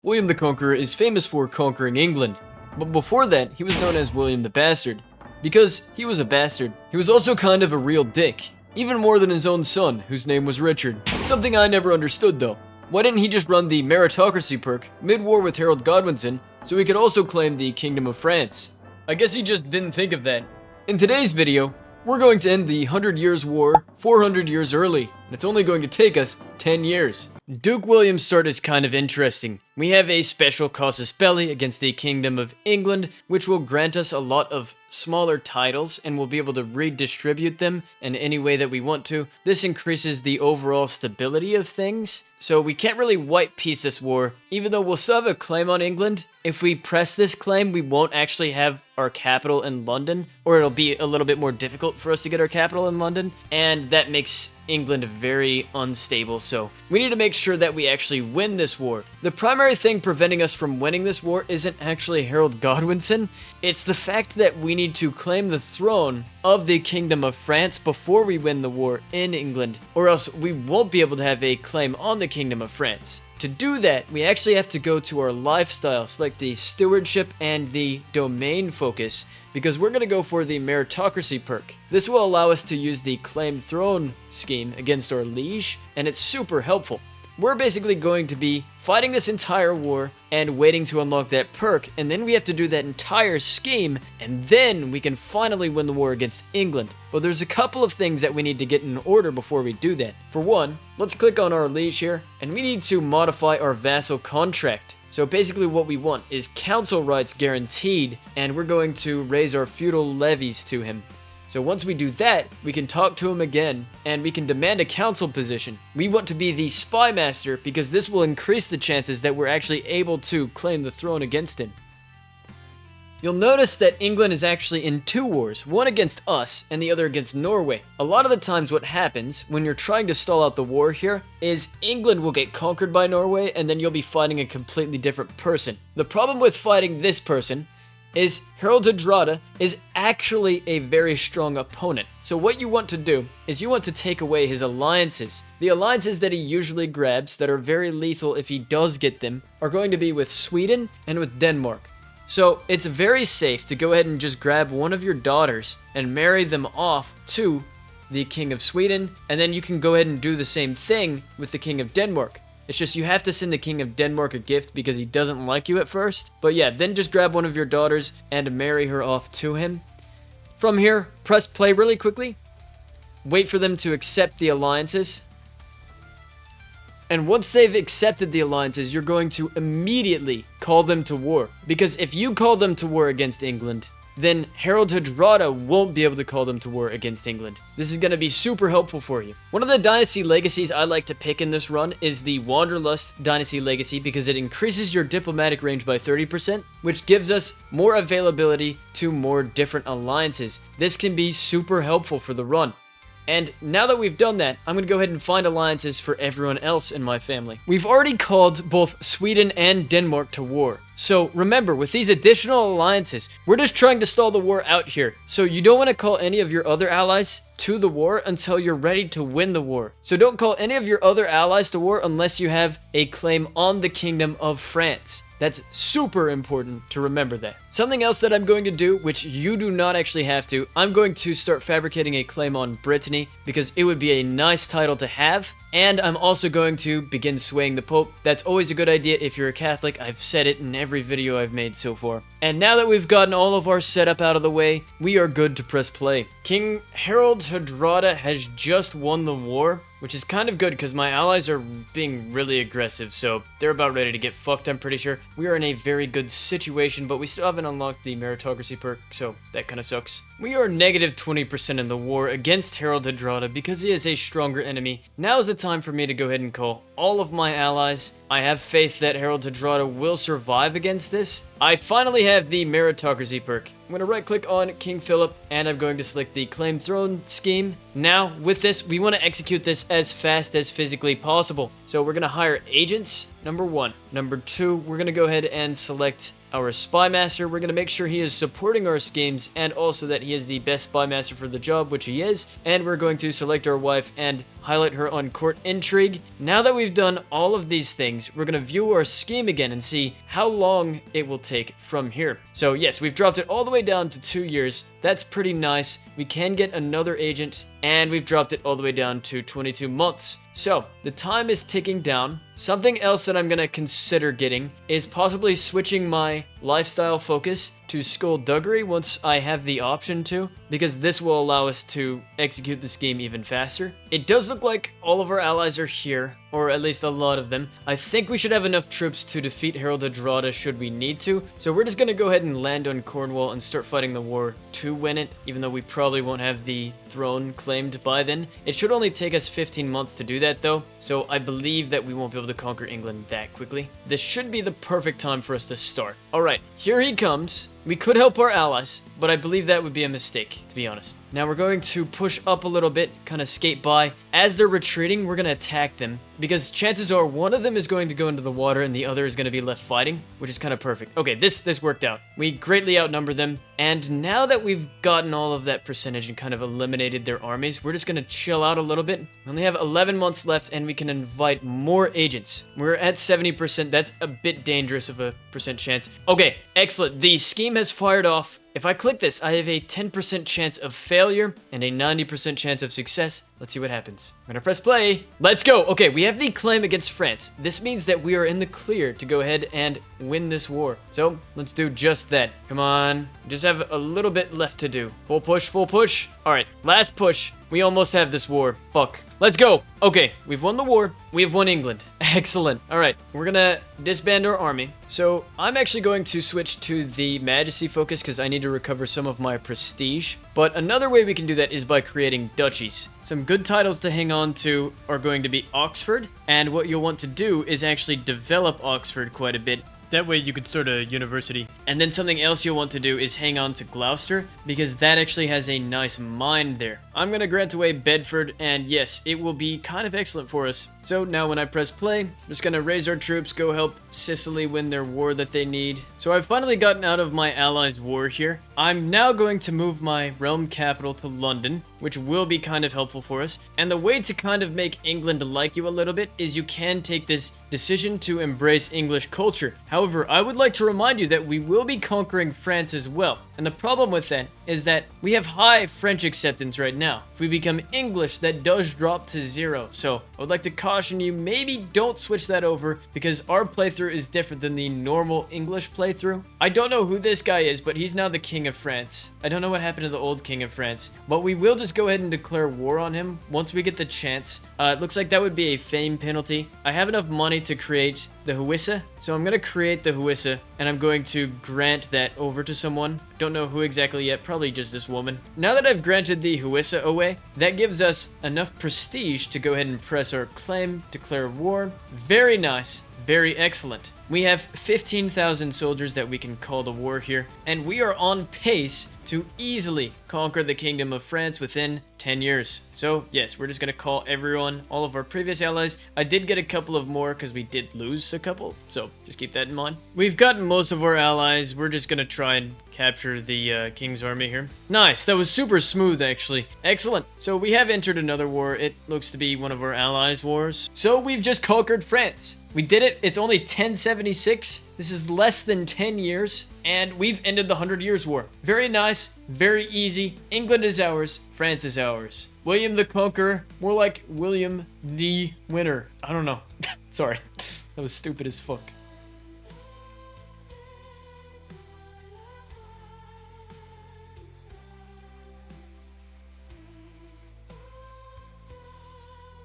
William the Conqueror is famous for conquering England, but before that, he was known as William the Bastard. Because he was a bastard, he was also kind of a real dick, even more than his own son, whose name was Richard. Something I never understood though. Why didn't he just run the Meritocracy perk mid-war with Harold Godwinson so he could also claim the Kingdom of France? I guess he just didn't think of that. In today's video, we're going to end the 100 Years' War 400 years early, and it's only going to take us 10 years. Duke William's start is kind of interesting. We have a special casus belli against the Kingdom of England, which will grant us a lot of smaller titles, and we'll be able to redistribute them in any way that we want to. This increases the overall stability of things, so we can't really white peace this war, even though we'll still have a claim on England. If we press this claim, we won't actually have our capital in London, or it'll be a little bit more difficult for us to get our capital in London, and that makes England very unstable, so we need to make sure that we actually win this war. The primary thing preventing us from winning this war isn't actually Harold Godwinson, it's the fact that we need to claim the throne of the Kingdom of France before we win the war in England, or else we won't be able to have a claim on the Kingdom of France. To do that, we actually have to go to our lifestyle, select the stewardship and the domain focus, because we're going to go for the meritocracy perk. This will allow us to use the claim throne scheme against our liege, and it's super helpful. We're basically going to be fighting this entire war and waiting to unlock that perk, and then we have to do that entire scheme, and then we can finally win the war against England. But there's a couple of things that we need to get in order before we do that. For one, let's click on our liege here, and we need to modify our vassal contract. So basically what we want is council rights guaranteed, and we're going to raise our feudal levies to him. So once we do that, we can talk to him again, and we can demand a council position. We want to be the spy master because this will increase the chances that we're actually able to claim the throne against him. You'll notice that England is actually in two wars, one against us and the other against Norway. A lot of the times what happens when you're trying to stall out the war here is England will get conquered by Norway and then you'll be fighting a completely different person. The problem with fighting this person is Harold Hardrada is actually a very strong opponent. So what you want to do is you want to take away his alliances. The alliances that he usually grabs that are very lethal if he does get them are going to be with Sweden and with Denmark. So it's very safe to go ahead and just grab one of your daughters and marry them off to the King of Sweden, and then you can go ahead and do the same thing with the King of Denmark. It's just you have to send the King of Denmark a gift because he doesn't like you at first. But yeah, then just grab one of your daughters and marry her off to him. From here, press play really quickly. Wait for them to accept the alliances. And once they've accepted the alliances, you're going to immediately call them to war. Because if you call them to war against England, then Harold Hardrada won't be able to call them to war against England. This is going to be super helpful for you. One of the dynasty legacies I like to pick in this run is the Wanderlust dynasty legacy because it increases your diplomatic range by 30%, which gives us more availability to more different alliances. This can be super helpful for the run. And now that we've done that, I'm going to go ahead and find alliances for everyone else in my family. We've already called both Sweden and Denmark to war. So remember, with these additional alliances, we're just trying to stall the war out here. So you don't want to call any of your other allies to the war until you're ready to win the war. So don't call any of your other allies to war unless you have a claim on the Kingdom of France. That's super important to remember that. Something else that I'm going to do, which you do not actually have to, I'm going to start fabricating a claim on Brittany because it would be a nice title to have. And I'm also going to begin swaying the Pope. That's always a good idea if you're a Catholic. I've said it in every video I've made so far. And now that we've gotten all of our setup out of the way, we are good to press play. King Harold Hardrada has just won the war, which is kind of good because my allies are being really aggressive, so they're about ready to get fucked, I'm pretty sure. We are in a very good situation, but we still haven't unlocked the meritocracy perk, so that kind of sucks. We are negative 20% in the war against Harold Hardrada because he is a stronger enemy. Now is the time for me to go ahead and call all of my allies. I have faith that Harold Hardrada will survive against this. I finally have the meritocracy perk. I'm going to right click on King Philip and I'm going to select the claim throne scheme. Now with this, we want to execute this as fast as physically possible. So we're going to hire agents number 1. Number 2, we're going to go ahead and select our spy master. We're going to make sure he is supporting our schemes and also that he is the best spy master for the job, which he is. And we're going to select our wife and highlight her on court intrigue. Now that we've done all of these things, we're going to view our scheme again and see how long it will take from here. So yes, we've dropped it all the way down to 2 years. That's pretty nice. We can get another agent, and we've dropped it all the way down to 22 months. So the time is ticking down. Something else that I'm going to consider getting is possibly switching my lifestyle focus to skullduggery once I have the option to, because this will allow us to execute the scheme even faster. It does look like all of our allies are here, or at least a lot of them. I think we should have enough troops to defeat Harold Hardrada should we need to, so we're just going to go ahead and land on Cornwall and start fighting the war to win it, even though we probably won't have the throne claimed by then. It should only take us 15 months to do that though, so I believe that we won't be able to conquer England that quickly. This should be the perfect time for us to start. Alright, here he comes. We could help our allies, but I believe that would be a mistake, to be honest. Now we're going to push up a little bit, kind of skate by. As they're retreating, we're going to attack them, because chances are one of them is going to go into the water and the other is going to be left fighting, which is kind of perfect. Okay, this worked out. We greatly outnumber them, and now that we've gotten all of that percentage and kind of eliminated their armies, we're just going to chill out a little bit. We only have 11 months left, and we can invite more agents. We're at 70%. That's a bit dangerous of a percent chance. Okay, excellent. The scheme has fired off. If I click this, I have a 10% chance of failure and a 90% chance of success. Let's see what happens. I'm gonna press play. Let's go. Okay, we have the claim against France. This means that we are in the clear to go ahead and win this war. So let's do just that. Come on. Just have a little bit left to do. Full push, full push. All right, last push. We almost have this war. Fuck. Let's go. Okay, we've won the war. We have won England. Excellent. All right, we're gonna disband our army. So I'm actually going to switch to the Majesty focus because I need to recover some of my prestige. But another way we can do that is by creating duchies. Some good titles to hang on to are going to be Oxford. And what you'll want to do is actually develop Oxford quite a bit. That way you could start a university. And then something else you'll want to do is hang on to Gloucester, because that actually has a nice mine there. I'm going to grant away Bedford, and yes, it will be kind of excellent for us. So now when I press play, I'm just going to raise our troops, go help Sicily win their war that they need. So I've finally gotten out of my allies' war here. I'm now going to move my realm capital to London, which will be kind of helpful for us. And the way to kind of make England like you a little bit is you can take this decision to embrace English culture. However, I would like to remind you that we will be conquering France as well. And the problem with that is that we have high French acceptance right now. If we become English, that does drop to 0. So I would like to caution you, maybe don't switch that over, because our playthrough is different than the normal English playthrough. I don't know who this guy is, but he's now the King of France. I don't know what happened to the old King of France, but we will just go ahead and declare war on him once we get the chance. It looks like that would be a fame penalty. I have enough money to create the Hwissa, so I'm going to create the Hwissa, and I'm going to grant that over to someone. Don't know who exactly yet, probably just this woman. Now that I've granted the Hwissa away, that gives us enough prestige to go ahead and press our claim, declare war. Very nice. Very excellent. We have 15,000 soldiers that we can call to war here, and we are on pace to easily conquer the Kingdom of France within 10 years. So yes, we're just going to call everyone, all of our previous allies. I did get a couple of more because we did lose a couple, so just keep that in mind. We've gotten most of our allies. We're just going to try and capture the King's army here. Nice, that was super smooth actually. Excellent. So we have entered another war. It looks to be one of our allies' wars. So we've just conquered France. We did it. It's only 1076. This is less than 10 years, and we've ended the 100 Years' War. Very nice, very easy. England is ours, France is ours. William the Conqueror, more like William the Winner. I don't know. Sorry, that was stupid as fuck.